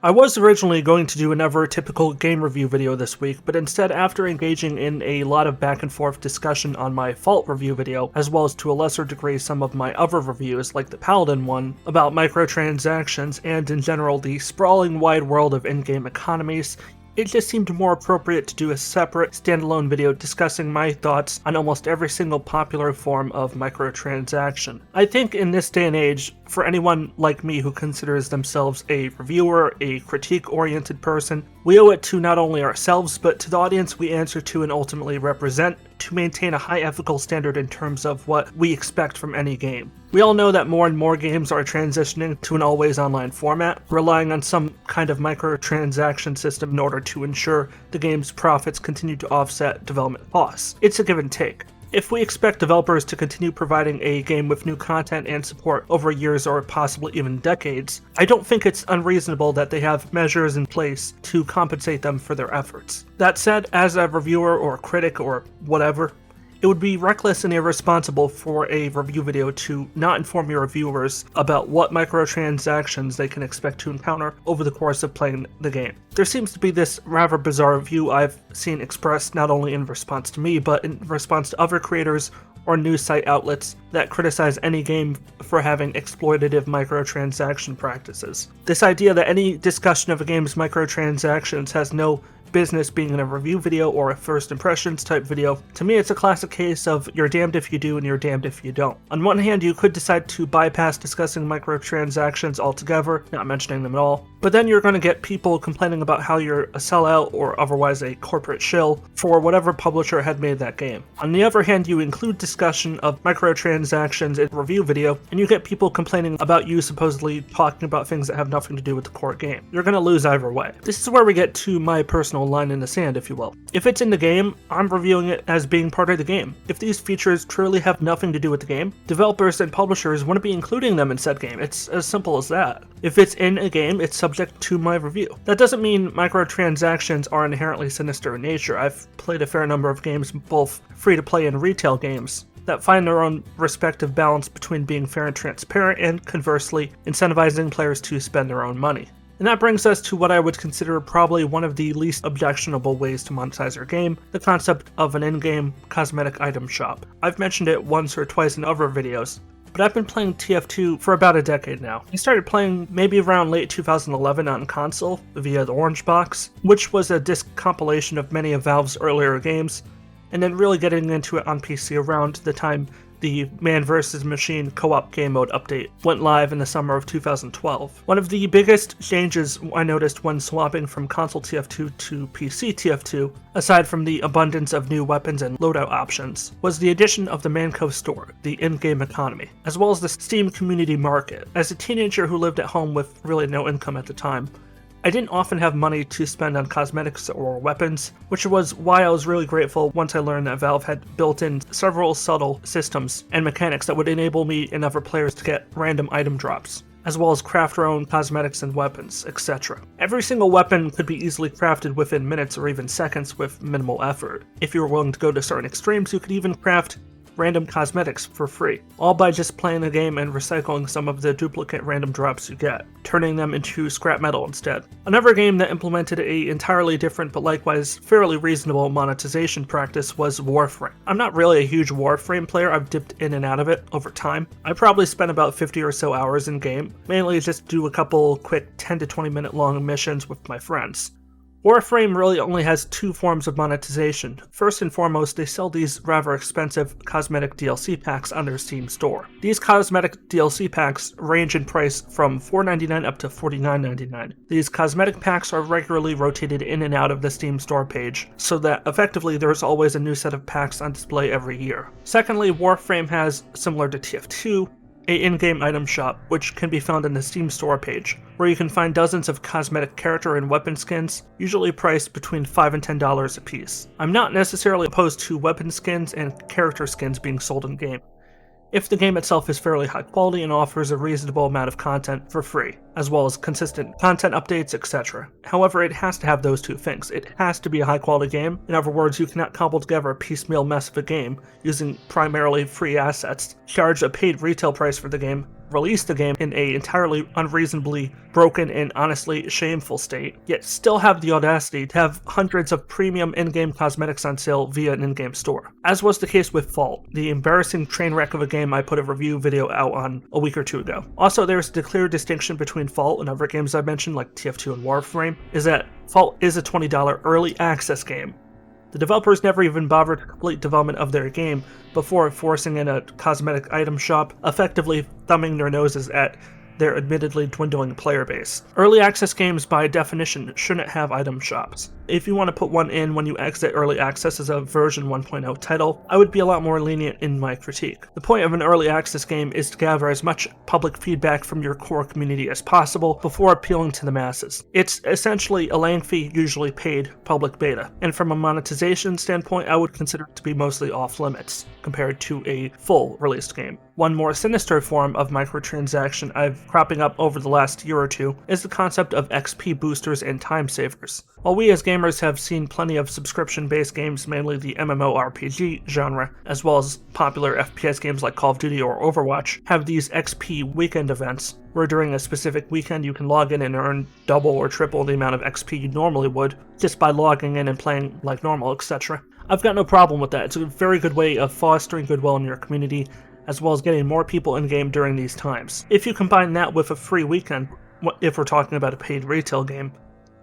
I was originally going to do another typical game review video this week, but instead, after engaging in a lot of back and forth discussion on my Fault review video, as well as to a lesser degree some of my other reviews like the Paladin one, about microtransactions and in general the sprawling wide world of in-game economies, it just seemed more appropriate to do a separate standalone video discussing my thoughts on almost every single popular form of microtransaction. I think in this day and age, for anyone like me who considers themselves a reviewer, a critique-oriented person, we owe it to not only ourselves, but to the audience we answer to and ultimately represent, to maintain a high ethical standard in terms of what we expect from any game. We all know that more and more games are transitioning to an always online format, relying on some kind of microtransaction system in order to ensure the game's profits continue to offset development costs. It's a give and take. If we expect developers to continue providing a game with new content and support over years or possibly even decades, I don't think it's unreasonable that they have measures in place to compensate them for their efforts. That said, as a reviewer or critic or whatever, it would be reckless and irresponsible for a review video to not inform your reviewers about what microtransactions they can expect to encounter over the course of playing the game. There seems to be this rather bizarre view I've seen expressed not only in response to me, but in response to other creators or news site outlets that criticize any game for having exploitative microtransaction practices. This idea that any discussion of a game's microtransactions has no business being in a review video or a first impressions type video, to me it's a classic case of you're damned if you do and you're damned if you don't. On one hand, you could decide to bypass discussing microtransactions altogether, not mentioning them at all, but then you're going to get people complaining about how you're a sellout or otherwise a corporate shill for whatever publisher had made that game. On the other hand, you include discussion of microtransactions in a review video, and you get people complaining about you supposedly talking about things that have nothing to do with the core game. You're going to lose either way. This is where we get to my personal line in the sand, if you will. If it's in the game, I'm reviewing it as being part of the game. If these features truly have nothing to do with the game, developers and publishers wouldn't be including them in said game. It's as simple as that. If it's in a game, it's subject to my review. That doesn't mean microtransactions are inherently sinister in nature. I've played a fair number of games, both free-to-play and retail games, that find their own respective balance between being fair and transparent and, conversely, incentivizing players to spend their own money. And that brings us to what I would consider probably one of the least objectionable ways to monetize your game, the concept of an in-game cosmetic item shop. I've mentioned it once or twice in other videos, but I've been playing TF2 for about a decade now. I started playing maybe around late 2011 on console via the Orange Box, which was a disc compilation of many of Valve's earlier games, and then really getting into it on PC around the time the Man vs. Machine co-op game mode update went live in the summer of 2012. One of the biggest changes I noticed when swapping from console TF2 to PC TF2, aside from the abundance of new weapons and loadout options, was the addition of the Manco store, the in-game economy, as well as the Steam community market. As a teenager who lived at home with really no income at the time, I didn't often have money to spend on cosmetics or weapons, which was why I was really grateful once I learned that Valve had built in several subtle systems and mechanics that would enable me and other players to get random item drops, as well as craft our own cosmetics and weapons, etc. Every single weapon could be easily crafted within minutes or even seconds with minimal effort. If you were willing to go to certain extremes, you could even craft random cosmetics for free, all by just playing the game and recycling some of the duplicate random drops you get, turning them into scrap metal instead. Another game that implemented a entirely different but likewise fairly reasonable monetization practice was Warframe. I'm not really a huge Warframe player, I've dipped in and out of it over time. I probably spent about 50 or so hours in game, mainly just do a couple quick 10 to 20 minute long missions with my friends. Warframe really only has two forms of monetization. First and foremost, they sell these rather expensive cosmetic DLC packs on their Steam store. These cosmetic DLC packs range in price from $4.99 up to $49.99. These cosmetic packs are regularly rotated in and out of the Steam store page, so that effectively there's always a new set of packs on display every year. Secondly, Warframe has, similar to TF2, an in-game item shop, which can be found in the Steam store page, where you can find dozens of cosmetic character and weapon skins, usually priced between $5 and $10 a piece. I'm not necessarily opposed to weapon skins and character skins being sold in-game, if the game itself is fairly high quality and offers a reasonable amount of content for free, as well as consistent content updates, etc. However, it has to have those two things. It has to be a high quality game. In other words, you cannot cobble together a piecemeal mess of a game using primarily free assets, charge a paid retail price for the game, release the game in a entirely unreasonably broken and honestly shameful state, yet still have the audacity to have hundreds of premium in-game cosmetics on sale via an in-game store. As was the case with Fault, the embarrassing train wreck of a game I put a review video out on a week or two ago. Also, there's the clear distinction between Fault and other games I've mentioned like TF2 and Warframe, is that Fault is a $20 early access game. The developers never even bothered to complete development of their game before forcing in a cosmetic item shop, effectively thumbing their noses at their admittedly dwindling player base. Early access games, by definition, shouldn't have item shops. If you want to put one in when you exit early access as a version 1.0 title, I would be a lot more lenient in my critique. The point of an early access game is to gather as much public feedback from your core community as possible before appealing to the masses. It's essentially a lengthy, usually paid, public beta, and from a monetization standpoint, I would consider it to be mostly off limits compared to a full released game. One more sinister form of microtransaction I've cropping up over the last year or two is the concept of XP boosters and time savers. While we as gamers have seen plenty of subscription-based games, mainly the MMORPG genre, as well as popular FPS games like Call of Duty or Overwatch, have these XP weekend events, where during a specific weekend you can log in and earn double or triple the amount of XP you normally would, just by logging in and playing like normal, etc. I've got no problem with that. It's a very good way of fostering goodwill in your community, as well as getting more people in-game during these times. If you combine that with a free weekend, if we're talking about a paid retail game,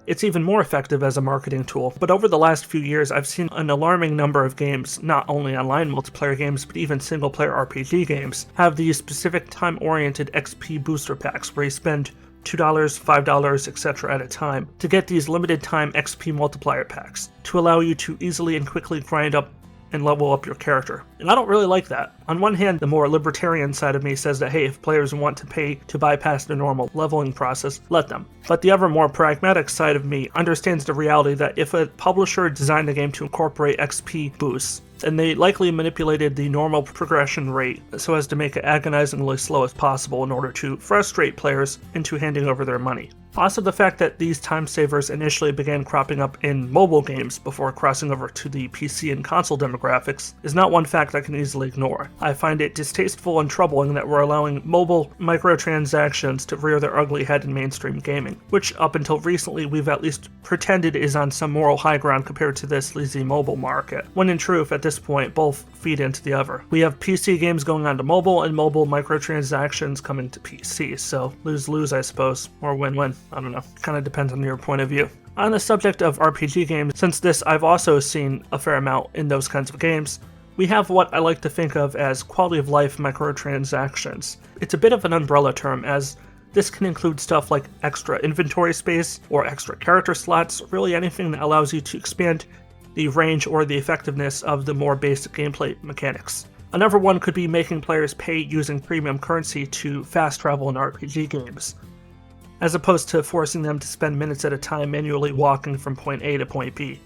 it's even more effective as a marketing tool. But over the last few years, I've seen an alarming number of games, not only online multiplayer games, but even single-player RPG games, have these specific time-oriented XP booster packs where you spend $2, $5, etc. at a time to get these limited time XP multiplier packs to allow you to easily and quickly grind up and level up your character. And I don't really like that. On one hand, the more libertarian side of me says that hey, if players want to pay to bypass the normal leveling process, let them. But the other more pragmatic side of me understands the reality that if a publisher designed a game to incorporate XP boosts, and they likely manipulated the normal progression rate so as to make it agonizingly slow as possible in order to frustrate players into handing over their money. Also, the fact that these time savers initially began cropping up in mobile games before crossing over to the PC and console demographics is not one fact I can easily ignore. I find it distasteful and troubling that we're allowing mobile microtransactions to rear their ugly head in mainstream gaming, which up until recently we've at least pretended is on some moral high ground compared to this sleazy mobile market, when in truth at this point both feed into the other. We have PC games going on to mobile and mobile microtransactions coming to PC, so lose-lose I suppose, or win-win. I don't know, kind of depends on your point of view. On the subject of RPG games, since this I've also seen a fair amount in those kinds of games, we have what I like to think of as quality of life microtransactions. It's a bit of an umbrella term, as this can include stuff like extra inventory space or extra character slots, really anything that allows you to expand the range or the effectiveness of the more basic gameplay mechanics. Another one could be making players pay using premium currency to fast travel in RPG games, as opposed to forcing them to spend minutes at a time manually walking from point A to point B.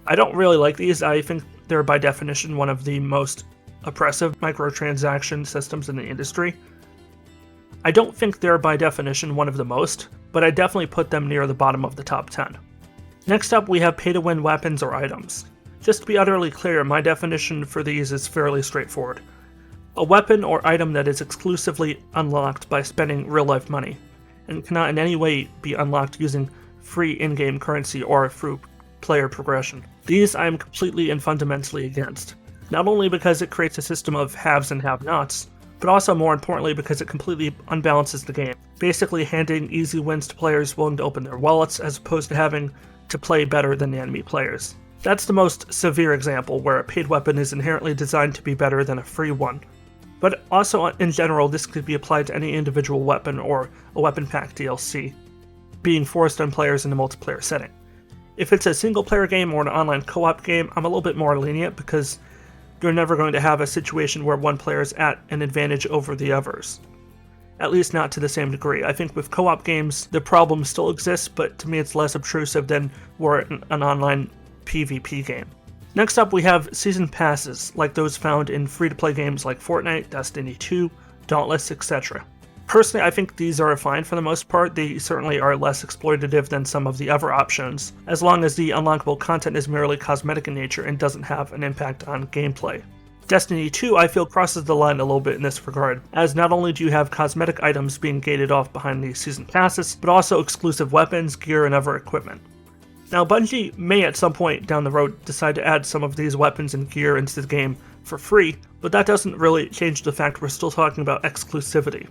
I don't really like these. I think they're by definition one of the most oppressive microtransaction systems in the industry. I don't think they're by definition one of the most, but I definitely put them near the bottom of the top 10. Next up, we have pay-to-win weapons or items. Just to be utterly clear, my definition for these is fairly straightforward. A weapon or item that is exclusively unlocked by spending real-life money, and cannot in any way be unlocked using free in-game currency or through player progression. These I am completely and fundamentally against, not only because it creates a system of haves and have-nots, but also more importantly because it completely unbalances the game, basically handing easy wins to players willing to open their wallets as opposed to having to play better than the enemy players. That's the most severe example where a paid weapon is inherently designed to be better than a free one. But also in general, this could be applied to any individual weapon or a weapon pack DLC, being forced on players in a multiplayer setting. If it's a single player game or an online co-op game, I'm a little bit more lenient because you're never going to have a situation where one player is at an advantage over the others. At least not to the same degree. I think with co-op games, the problem still exists, but to me it's less obtrusive than were an online PvP game. Next up, we have season passes, like those found in free-to-play games like Fortnite, Destiny 2, Dauntless, etc. Personally, I think these are fine for the most part. They certainly are less exploitative than some of the other options, as long as the unlockable content is merely cosmetic in nature and doesn't have an impact on gameplay. Destiny 2, I feel, crosses the line a little bit in this regard, as not only do you have cosmetic items being gated off behind the season passes, but also exclusive weapons, gear, and other equipment. Now, Bungie may at some point down the road decide to add some of these weapons and gear into the game for free, but that doesn't really change the fact we're still talking about exclusivity.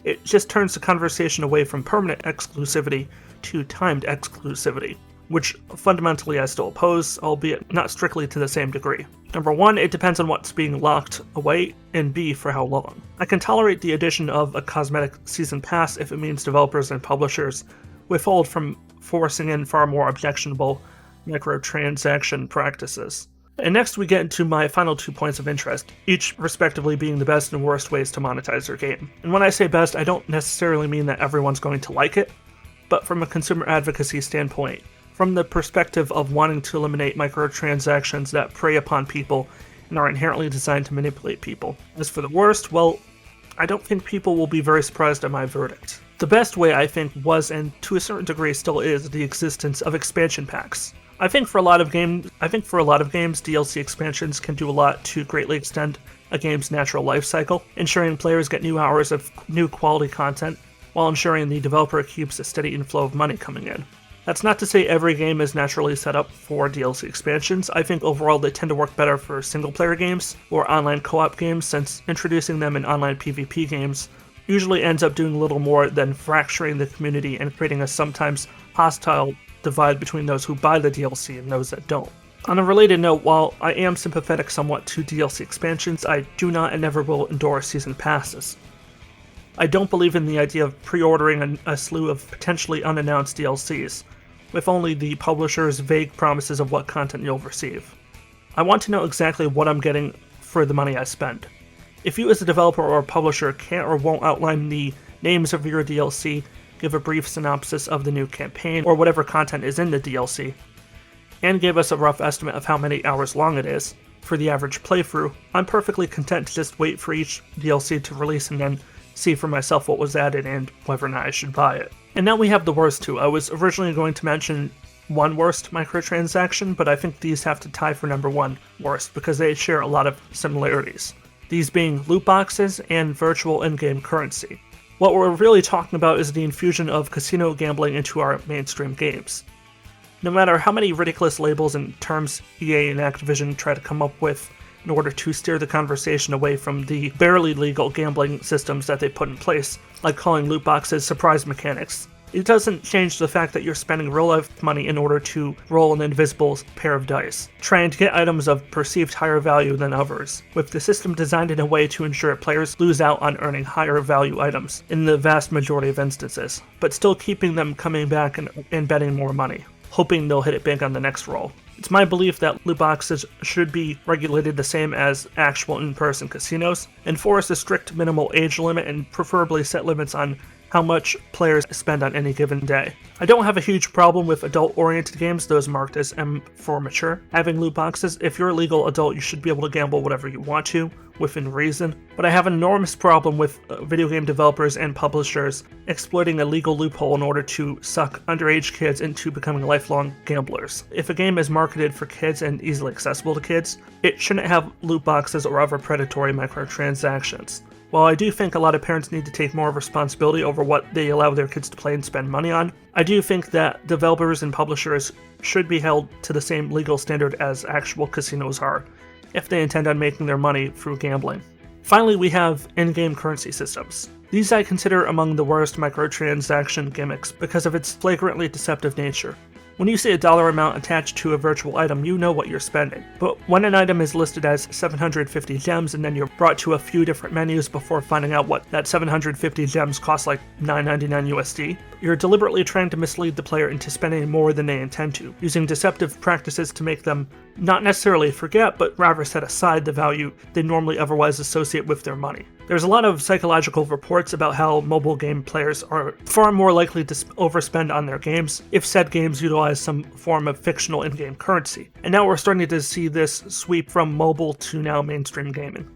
It just turns the conversation away from permanent exclusivity to timed exclusivity, which fundamentally I still oppose, albeit not strictly to the same degree. Number one, it depends on what's being locked away, and B, for how long. I can tolerate the addition of a cosmetic season pass if it means developers and publishers withhold from forcing in far more objectionable microtransaction practices. And next we get into my final 2 points of interest, each respectively being the best and worst ways to monetize your game. And when I say best, I don't necessarily mean that everyone's going to like it, but from a consumer advocacy standpoint, from the perspective of wanting to eliminate microtransactions that prey upon people and are inherently designed to manipulate people. As for the worst, well, I don't think people will be very surprised at my verdict. The best way, I think, was, and to a certain degree still is, the existence of expansion packs. I think for a lot of games, DLC expansions can do a lot to greatly extend a game's natural life cycle, ensuring players get new hours of new quality content, while ensuring the developer keeps a steady inflow of money coming in. That's not to say every game is naturally set up for DLC expansions. I think overall they tend to work better for single-player games or online co-op games, since introducing them in online PvP games usually ends up doing little more than fracturing the community and creating a sometimes hostile divide between those who buy the DLC and those that don't. On a related note, while I am sympathetic somewhat to DLC expansions, I do not and never will endorse season passes. I don't believe in the idea of pre-ordering a slew of potentially unannounced DLCs, with only the publisher's vague promises of what content you'll receive. I want to know exactly what I'm getting for the money I spend. If you as a developer or publisher can't or won't outline the names of your DLC, give a brief synopsis of the new campaign or whatever content is in the DLC, and give us a rough estimate of how many hours long it is for the average playthrough, I'm perfectly content to just wait for each DLC to release and then see for myself what was added and whether or not I should buy it. And now we have the worst two. I was originally going to mention one worst microtransaction, but I think these have to tie for number one worst because they share a lot of similarities. These being loot boxes and virtual in-game currency. What we're really talking about is the infusion of casino gambling into our mainstream games. No matter how many ridiculous labels and terms EA and Activision try to come up with in order to steer the conversation away from the barely legal gambling systems that they put in place, like calling loot boxes surprise mechanics, it doesn't change the fact that you're spending real-life money in order to roll an invisible pair of dice, trying to get items of perceived higher value than others, with the system designed in a way to ensure players lose out on earning higher value items in the vast majority of instances, but still keeping them coming back and betting more money, hoping they'll hit it big on the next roll. It's my belief that loot boxes should be regulated the same as actual in-person casinos, enforce a strict minimal age limit, and preferably set limits on how much players spend on any given day. I don't have a huge problem with adult-oriented games, those marked as M for mature, having loot boxes. If you're a legal adult, you should be able to gamble whatever you want to, within reason. But I have an enormous problem with video game developers and publishers exploiting a legal loophole in order to suck underage kids into becoming lifelong gamblers. If a game is marketed for kids and easily accessible to kids, it shouldn't have loot boxes or other predatory microtransactions. While I do think a lot of parents need to take more responsibility over what they allow their kids to play and spend money on, I do think that developers and publishers should be held to the same legal standard as actual casinos are, if they intend on making their money through gambling. Finally, we have in-game currency systems. These I consider among the worst microtransaction gimmicks because of its flagrantly deceptive nature. When you see a dollar amount attached to a virtual item, you know what you're spending. But when an item is listed as 750 gems and then you're brought to a few different menus before finding out what that 750 gems cost, like $9.99 USD, you're deliberately trying to mislead the player into spending more than they intend to, using deceptive practices to make them not necessarily forget, but rather set aside the value they normally otherwise associate with their money. There's a lot of psychological reports about how mobile game players are far more likely to overspend on their games if said games utilize some form of fictional in-game currency. And now we're starting to see this sweep from mobile to now mainstream gaming.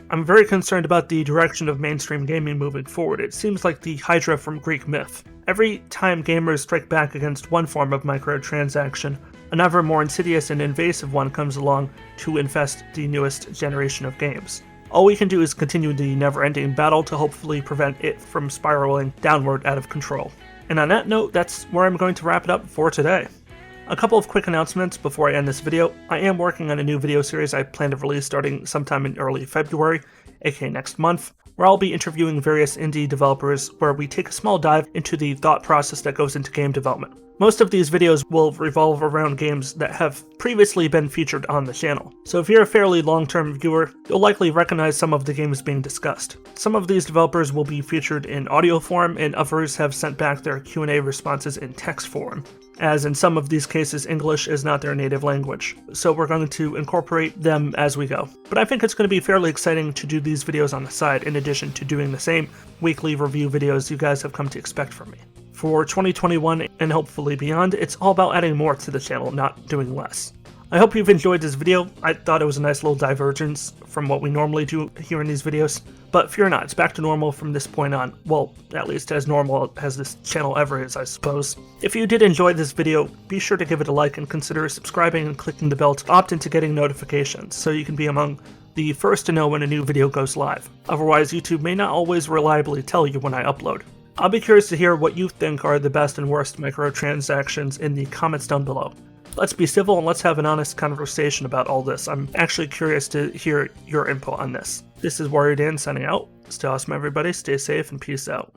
I'm very concerned about the direction of mainstream gaming moving forward. It seems like the Hydra from Greek myth. Every time gamers strike back against one form of microtransaction, an ever more insidious and invasive one comes along to infest the newest generation of games. All we can do is continue the never-ending battle to hopefully prevent it from spiraling downward out of control. And on that note, that's where I'm going to wrap it up for today. A couple of quick announcements before I end this video. I am working on a new video series I plan to release starting sometime in early February, aka next month, where I'll be interviewing various indie developers where we take a small dive into the thought process that goes into game development. Most of these videos will revolve around games that have previously been featured on the channel, so if you're a fairly long-term viewer, you'll likely recognize some of the games being discussed. Some of these developers will be featured in audio form, and others have sent back their Q&A responses in text form, as in some of these cases English is not their native language, so we're going to incorporate them as we go. But I think it's going to be fairly exciting to do these videos on the side in addition to doing the same weekly review videos you guys have come to expect from me. For 2021 and hopefully beyond, it's all about adding more to the channel, not doing less. I hope you've enjoyed this video. I thought it was a nice little divergence from what we normally do here in these videos, but fear not, it's back to normal from this point on. Well, at least as normal as this channel ever is, I suppose. If you did enjoy this video, be sure to give it a like and consider subscribing and clicking the bell to opt into getting notifications, so you can be among the first to know when a new video goes live. Otherwise, YouTube may not always reliably tell you when I upload. I'll be curious to hear what you think are the best and worst microtransactions in the comments down below. Let's be civil and let's have an honest conversation about all this. I'm actually curious to hear your input on this. This is WarriorDan signing out. Stay awesome everybody, stay safe, and peace out.